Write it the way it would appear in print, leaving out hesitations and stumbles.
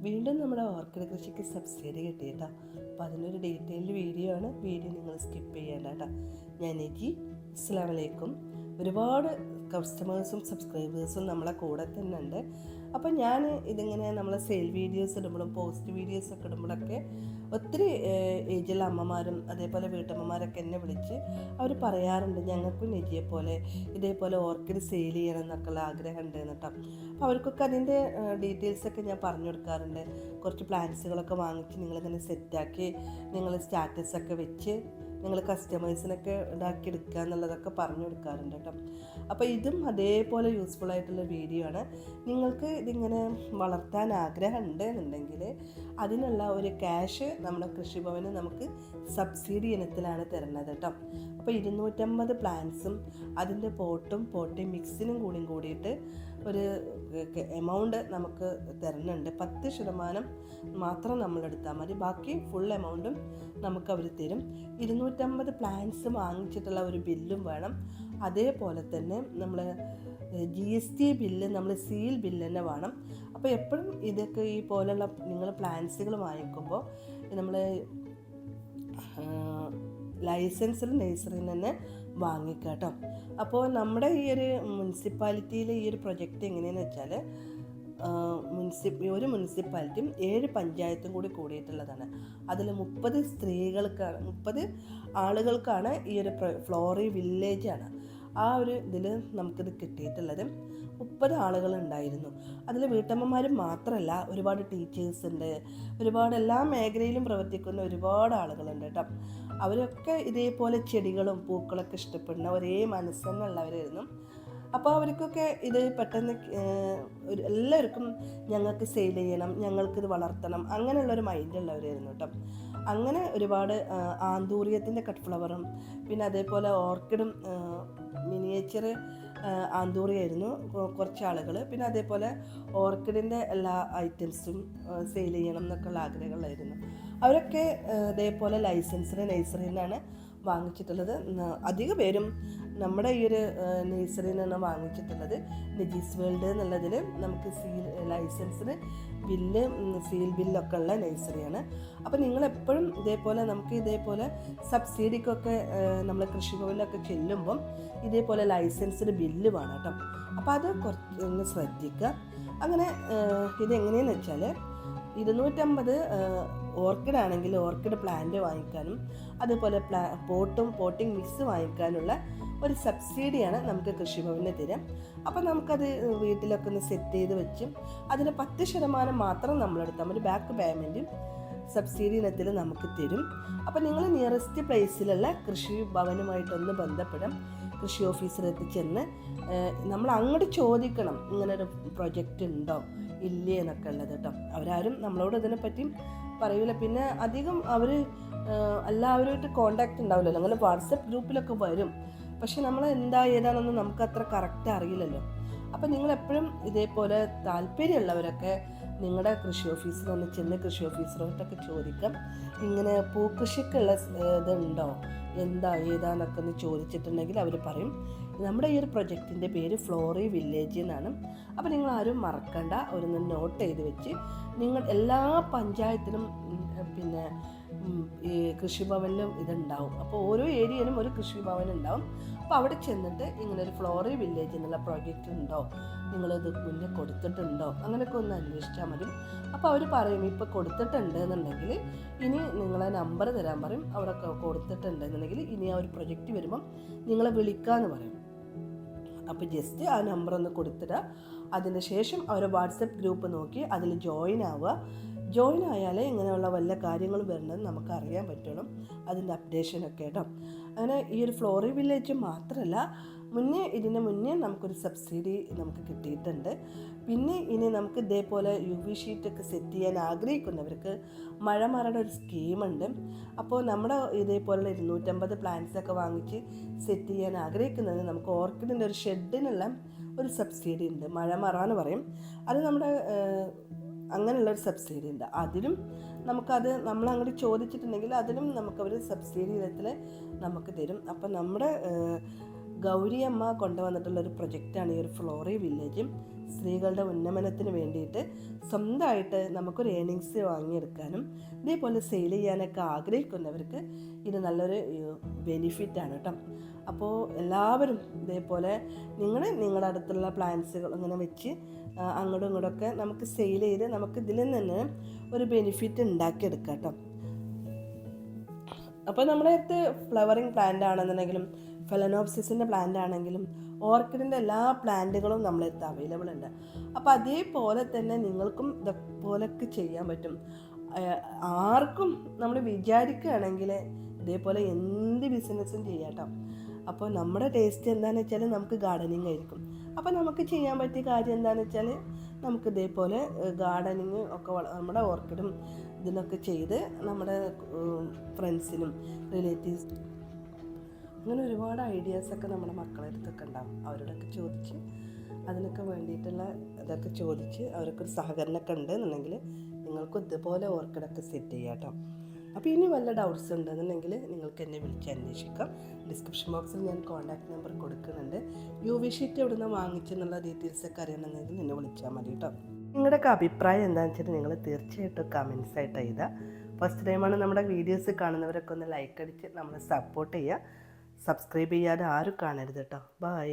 വീണ്ടും നമ്മുടെ ഓർക്കിഡ് കൃഷിക്ക് സബ്സിഡി കിട്ടിയിട്ടാ. അപ്പോൾ അതിനൊരു ഡീറ്റെയിൽഡ് വീഡിയോ ആണ്. വീഡിയോ നിങ്ങൾ സ്കിപ്പ് ചെയ്യേണ്ട കേട്ടോ. ഞാൻ നെജി. അസ്സലാമു അലൈക്കും. ഒരുപാട് കസ്റ്റമേഴ്സും സബ്സ്ക്രൈബേഴ്സും നമ്മളെ കൂടെ തന്നെ ഉണ്ട്. അപ്പോൾ ഞാൻ ഇതിങ്ങനെ നമ്മളെ സെയിൽ വീഡിയോസ് ഇടുമ്പോഴും പോസ്റ്റ് വീഡിയോസൊക്കെ ഇടുമ്പോഴൊക്കെ ഒത്തിരി ഏജുള്ള അമ്മമാരും അതേപോലെ വീട്ടമ്മമാരൊക്കെ എന്നെ വിളിച്ച് അവർ പറയാറുണ്ട്, ഞങ്ങൾക്കും നെജിയെ പോലെ ഇതേപോലെ ഓർക്കിഡ് സെയിൽ ചെയ്യണം എന്നൊക്കെയുള്ള ആഗ്രഹം ഉണ്ട് കേട്ടോ. അപ്പോൾ അവർക്കൊക്കെ അതിൻ്റെ ഡീറ്റെയിൽസൊക്കെ ഞാൻ പറഞ്ഞു കൊടുക്കാറുണ്ട്. കുറച്ച് പ്ലാന്റ്സുകളൊക്കെ വാങ്ങിച്ച് നിങ്ങളിങ്ങനെ സെറ്റാക്കി നിങ്ങൾ സ്റ്റാറ്റസൊക്കെ വെച്ച് നിങ്ങൾ കസ്റ്റമേഴ്സിനൊക്കെ ഇതാക്കിയെടുക്കുക എന്നുള്ളതൊക്കെ പറഞ്ഞു കൊടുക്കാറുണ്ട് കേട്ടോ. അപ്പോൾ ഇതും അതേപോലെ യൂസ്ഫുൾ ആയിട്ടുള്ള വീഡിയോ ആണ്. നിങ്ങൾക്ക് ഇതിങ്ങനെ വളർത്താൻ ആഗ്രഹം ഉണ്ട് എന്നുണ്ടെങ്കിൽ അതിനുള്ള ഒരു ക്യാഷ് നമ്മുടെ കൃഷിഭവന് നമുക്ക് സബ്സിഡി ഇനത്തിലാണ് തരുന്നത് കേട്ടോ. അപ്പോൾ 250 പ്ലാന്റ്സും അതിൻ്റെ പോട്ടിംഗ് മിക്സിനും കൂടിയിട്ട് ഒരു എമൗണ്ട് നമുക്ക് തരുന്നുണ്ട്. 10% മാത്രം നമ്മളെടുത്താൽ മതി, ബാക്കി ഫുൾ എമൗണ്ടും നമുക്ക് അവർ തരും. 250 പ്ലാന്റ്സ് വാങ്ങിച്ചിട്ടുള്ള ഒരു ബില്ലും വേണം. അതേപോലെ തന്നെ നമ്മൾ GST ബില്ല്, നമ്മൾ സീൽ ബില്ല് തന്നെ വേണം. അപ്പോൾ എപ്പോഴും ഇതൊക്കെ ഈ പോലുള്ള നിങ്ങൾ പ്ലാന്റ്സുകൾ വാങ്ങിക്കുമ്പോൾ നമ്മൾ ലൈസൻസിൽ നഴ്സറിയിൽ തന്നെ വാങ്ങിക്കുക കേട്ടോ. അപ്പോൾ നമ്മുടെ ഈ ഒരു മുനിസിപ്പാലിറ്റിയിലെ ഈ ഒരു പ്രൊജക്റ്റ് എങ്ങനെയാണെന്ന് വെച്ചാൽ ഒരു മുനിസിപ്പാലിറ്റിയും 7 പഞ്ചായത്തും കൂടിയിട്ടുള്ളതാണ്. അതിൽ 30 ആളുകൾക്കാണ് ഈ ഒരു ഫ്ലോറി വില്ലേജാണ്. ആ ഒരു ഇതിൽ നമുക്കിത് കിട്ടിയിട്ടുള്ളത് 30 ആളുകളുണ്ടായിരുന്നു. അതിൽ വീട്ടമ്മമാരും മാത്രമല്ല, ഒരുപാട് ടീച്ചേഴ്സ് ഉണ്ട്, ഒരുപാട് എല്ലാ മേഖലയിലും പ്രവർത്തിക്കുന്ന ഒരുപാട് ആളുകളുണ്ട് കേട്ടോ. അവരൊക്കെ ഇതേപോലെ ചെടികളും പൂക്കളൊക്കെ ഇഷ്ടപ്പെടുന്ന ഒരേ മനസ്സെന്നുള്ളവരായിരുന്നു. അപ്പോൾ അവർക്കൊക്കെ ഇത് പെട്ടെന്ന് എല്ലാവർക്കും ഞങ്ങൾക്ക് സെയിൽ ചെയ്യണം, ഞങ്ങൾക്കിത് വളർത്തണം, അങ്ങനെയുള്ളൊരു മൈൻഡുള്ളവരായിരുന്നു കേട്ടോ. അങ്ങനെ ഒരുപാട് ആന്തൂറിയത്തിൻ്റെ കട്ട് ഫ്ലവറും പിന്നെ അതേപോലെ ഓർക്കിഡും മിനിയേച്ചർ ആന്തൂറിയായിരുന്നു കുറച്ച് ആളുകൾ. പിന്നെ അതേപോലെ ഓർക്കിഡിൻ്റെ എല്ലാ ഐറ്റംസും സെയിൽ ചെയ്യണം എന്നൊക്കെയുള്ള ആഗ്രഹങ്ങളായിരുന്നു. അവരൊക്കെ ഇതേപോലെ ലൈസൻസിന് നഴ്സറിയിൽ നിന്നാണ് വാങ്ങിച്ചിട്ടുള്ളത്. അധിക പേരും നമ്മുടെ ഈ ഒരു നഴ്സറിയിൽ നിന്നാണ് വാങ്ങിച്ചിട്ടുള്ളത്. നെജീസ് വേൾഡ് എന്നുള്ളതിൽ നമുക്ക് ലൈസൻസിന് ബില്ല്, സീൽ ബില്ലൊക്കെ ഉള്ള നഴ്സറിയാണ്. അപ്പോൾ നിങ്ങളെപ്പോഴും നമുക്ക് ഇതേപോലെ സബ്സിഡിക്കൊക്കെ നമ്മൾ കൃഷിഭവനിലൊക്കെ ചെല്ലുമ്പം ഇതേപോലെ ലൈസൻസിന് ബില്ല് വേണം കേട്ടോ. അപ്പോൾ അത് കുറച്ചൊന്ന് ശ്രദ്ധിക്കുക. അങ്ങനെ ഇതെങ്ങനെയെന്ന് വെച്ചാൽ 250 ഓർക്കിഡ് ആണെങ്കിൽ ഓർക്കിഡ് പ്ലാന്റ് വാങ്ങിക്കാനും അതേപോലെ പോട്ടിംഗ് മിക്സ് വാങ്ങിക്കാനുള്ള ഒരു സബ്സിഡിയാണ് നമുക്ക് കൃഷിഭവന് തരാം. അപ്പോൾ നമുക്കത് വീട്ടിലൊക്കെ ഒന്ന് സെറ്റ് ചെയ്ത് വെച്ചും അതിന് 10% മാത്രം നമ്മളെടുത്താൽ മതി. ബാക്ക് പേയ്മെൻറ്റും സബ്സിഡി ഇനത്തിൽ നമുക്ക് തരും. അപ്പോൾ നിങ്ങൾ നിയറസ്റ്റ് പ്ലേസിലുള്ള കൃഷിഭവനുമായിട്ടൊന്ന് ബന്ധപ്പെടാം. കൃഷി ഓഫീസറെത്തി ചെന്ന് നമ്മൾ അങ്ങോട്ട് ചോദിക്കണം, ഇങ്ങനൊരു പ്രൊജക്റ്റ് ഉണ്ടോ ഇല്ലേ എന്നൊക്കെ ഉള്ളത് കേട്ടോ. അവരാരും നമ്മളോട് ഇതിനെപ്പറ്റി പറയൂല. പിന്നെ അധികം അവർ എല്ലാവരുമായിട്ട് കോണ്ടാക്റ്റ് ഉണ്ടാവില്ലല്ലോ. അങ്ങനെ വാട്സപ്പ് ഗ്രൂപ്പിലൊക്കെ വരും, പക്ഷെ നമ്മൾ ഏതാണെന്ന് നമുക്ക് അത്ര കറക്റ്റ് അറിയില്ലല്ലോ. അപ്പം നിങ്ങളെപ്പോഴും ഇതേപോലെ താല്പര്യമുള്ളവരൊക്കെ നിങ്ങളുടെ കൃഷി ഓഫീസിൽ ഒന്ന് ചെന്ന് കൃഷി ഓഫീസറോട്ടൊക്കെ ചോദിക്കാം, ഇങ്ങനെ പൂക്കൃഷിക്കുള്ള ഇതുണ്ടോ ഏതാന്നൊക്കെ ഒന്ന് ചോദിച്ചിട്ടുണ്ടെങ്കിൽ അവർ പറയും. നമ്മുടെ ഈ ഒരു പ്രൊജക്റ്റിൻ്റെ പേര് ഫ്ലോറി വില്ലേജ് എന്നാണ്. അപ്പോൾ നിങ്ങൾ ആരും മറക്കണ്ട, അവരൊന്ന് നോട്ട് ചെയ്ത് വെച്ച് നിങ്ങൾ എല്ലാ പഞ്ചായത്തിലും പിന്നെ ഈ കൃഷിഭവനിലും ഇതുണ്ടാവും. അപ്പോൾ ഓരോ ഏരിയയിലും ഒരു കൃഷിഭവൻ ഉണ്ടാവും. അപ്പോൾ അവിടെ ചെന്നിട്ട് ഇങ്ങനൊരു ഫ്ലോറി വില്ലേജ് എന്നുള്ള പ്രോജക്റ്റ് ഉണ്ടോ, നിങ്ങളിത് മുന്നേ കൊടുത്തിട്ടുണ്ടോ, അങ്ങനെയൊക്കെ ഒന്ന് അന്വേഷിച്ചാൽ മതി. അപ്പോൾ അവർ പറയും ഇപ്പോൾ കൊടുത്തിട്ടുണ്ട് എന്നുണ്ടെങ്കിൽ ഇനി നിങ്ങളെ നമ്പർ തരാൻ പറയും. അവിടെ കൊടുത്തിട്ടുണ്ട് എന്നുണ്ടെങ്കിൽ ഇനി ആ ഒരു പ്രൊജക്റ്റ് വരുമ്പം നിങ്ങളെ വിളിക്കാമെന്ന് പറയും. അപ്പോൾ ജസ്റ്റ് ആ നമ്പർ ഒന്ന് കൊടുത്തിടുക. അതിന് ശേഷം അവർ വാട്സപ്പ് ഗ്രൂപ്പ് നോക്കി അതിൽ ജോയിൻ ആവുക. ജോയിൻ ആയാലേ ഇങ്ങനെയുള്ള വല്ല കാര്യങ്ങളും വരുന്നത് നമുക്ക് അറിയാൻ പറ്റുള്ളൂ, അതിൻ്റെ അപ്ഡേഷനൊക്കെ കേട്ടോ. അങ്ങനെ ഈ ഒരു ഫ്ലോറി വില്ലേജ് മാത്രമല്ല, ഇതിന് മുന്നേ നമുക്കൊരു സബ്സിഡി നമുക്ക് കിട്ടിയിട്ടുണ്ട്. പിന്നെ ഇനി നമുക്ക് ഇതേപോലെ UV ഷീറ്റൊക്കെ സെറ്റ് ചെയ്യാൻ ആഗ്രഹിക്കുന്നവർക്ക് മഴമറയുടെ ഒരു സ്കീമുണ്ട്. അപ്പോൾ നമ്മുടെ ഇതേപോലുള്ള 250 പ്ലാന്റ്സൊക്കെ വാങ്ങിച്ച് സെറ്റ് ചെയ്യാൻ ആഗ്രഹിക്കുന്നത് നമുക്ക് ഓർക്കിഡിൻ്റെ ഒരു ഷെഡിനുള്ള ഒരു സബ്സിഡി ഉണ്ട്. മഴമറ എന്ന് പറയും. അത് നമ്മുടെ അങ്ങനെയുള്ളൊരു സബ്സിഡി ഉണ്ട്. അതിലും നമുക്കത് നമ്മളങ്ങോട്ട് ചോദിച്ചിട്ടുണ്ടെങ്കിൽ അതിലും നമുക്കവർ സബ്സിഡി ഇനത്തിൽ നമുക്ക് തരും. അപ്പം നമ്മുടെ ഗൗരി അമ്മ കൊണ്ടുവന്നിട്ടുള്ളൊരു പ്രൊജക്റ്റാണ് ഈ ഒരു ഫ്ലോറി വില്ലേജ്. സ്ത്രീകളുടെ ഉന്നമനത്തിന് വേണ്ടിയിട്ട് സ്വന്തമായിട്ട് നമുക്കൊരു ഏണിങ്സ് വാങ്ങിയെടുക്കാനും ഇതേപോലെ സെയിൽ ചെയ്യാനൊക്കെ ആഗ്രഹിക്കുന്നവർക്ക് ഇത് നല്ലൊരു ബെനിഫിറ്റാണ് കേട്ടോ. അപ്പോൾ എല്ലാവരും ഇതേപോലെ നിങ്ങളുടെ അടുത്തുള്ള പ്ലാന്റ്സുകൾ ഇങ്ങനെ വെച്ച് അങ്ങോട്ടും ഇങ്ങോട്ടൊക്കെ നമുക്ക് സെയിൽ ചെയ്ത് നമുക്ക് ഇതിൽ നിന്ന് ഒരു ബെനിഫിറ്റ് ഉണ്ടാക്കിയെടുക്കാം കേട്ടോ. അപ്പോൾ നമ്മുടെ അടുത്ത് ഫ്ലവറിങ് പ്ലാന്റ് ആണെന്നുണ്ടെങ്കിലും ഫെലനോപ്സിസിൻ്റെ പ്ലാന്റ് ആണെങ്കിലും ഓർക്കിഡിൻ്റെ എല്ലാ പ്ലാന്റുകളും നമ്മളെ അടുത്ത് അവൈലബിൾ ഉണ്ട്. അപ്പോൾ അതേപോലെ തന്നെ നിങ്ങൾക്കും ഇതുപോലൊക്കെ ചെയ്യാൻ പറ്റും. ആർക്കും നമ്മൾ വിചാരിക്കുകയാണെങ്കിൽ ഇതേപോലെ എന്ത് ബിസിനസ്സും ചെയ്യാം കേട്ടോ. അപ്പോൾ നമ്മുടെ ടേസ്റ്റ് എന്താണെന്ന് വെച്ചാൽ നമുക്ക് ഗാർഡനിങ് ആയിരിക്കും. അപ്പോൾ നമുക്ക് ചെയ്യാൻ പറ്റിയ കാര്യം എന്താണെന്ന് വെച്ചാൽ നമുക്ക് ഇതേപോലെ ഗാർഡനിങ് ഒക്കെ നമ്മുടെ ഓർക്കിഡും ഇതിനൊക്കെ ചെയ്ത് നമ്മുടെ ഫ്രണ്ട്സിനും റിലേറ്റീവ്സ് അങ്ങനെ ഒരുപാട് ഐഡിയാസൊക്കെ നമ്മുടെ മക്കളുടെ അടുത്തൊക്കെ ഉണ്ടാവും. അവരോടൊക്കെ ചോദിച്ച് അതിനൊക്കെ വേണ്ടിയിട്ടുള്ള ഇതൊക്കെ ചോദിച്ച് അവർക്കൊരു സഹകരണമൊക്കെ ഉണ്ടെന്നുണ്ടെങ്കിൽ നിങ്ങൾക്കും ഇതുപോലെ ഓർക്കിഡൊക്കെ സെറ്റ് ചെയ്യാം കേട്ടോ. അപ്പോൾ ഇനി വല്ല ഡൗട്ട്സ് ഉണ്ടെന്നുണ്ടെങ്കിൽ നിങ്ങൾക്ക് എന്നെ വിളിച്ച് അന്വേഷിക്കാം. ഡിസ്ക്രിപ്ഷൻ ബോക്സിൽ ഞാൻ കോൺടാക്ട് നമ്പർ കൊടുക്കുന്നുണ്ട്. UV ഷീറ്റ് എവിടെ നിന്ന് വാങ്ങിച്ചെന്നുള്ള ഡീറ്റെയിൽസൊക്കെ അറിയണമെന്നെങ്കിൽ എന്നെ വിളിച്ചാൽ മതി കേട്ടോ. നിങ്ങളുടെയൊക്കെ അഭിപ്രായം എന്താണെന്ന് വെച്ചാൽ നിങ്ങൾ തീർച്ചയായിട്ടും കമൻസ് ആയിട്ട് എഴുതുക. ഫസ്റ്റ് ടൈമാണ് നമ്മുടെ വീഡിയോസ് കാണുന്നവരൊക്കെ ഒന്ന് ലൈക്ക് അടിച്ച് നമ്മളെ സപ്പോർട്ട് ചെയ്യുക. സബ്സ്ക്രൈബ് ചെയ്യാതെ ആരും കാണരുത് കേട്ടോ. ബൈ.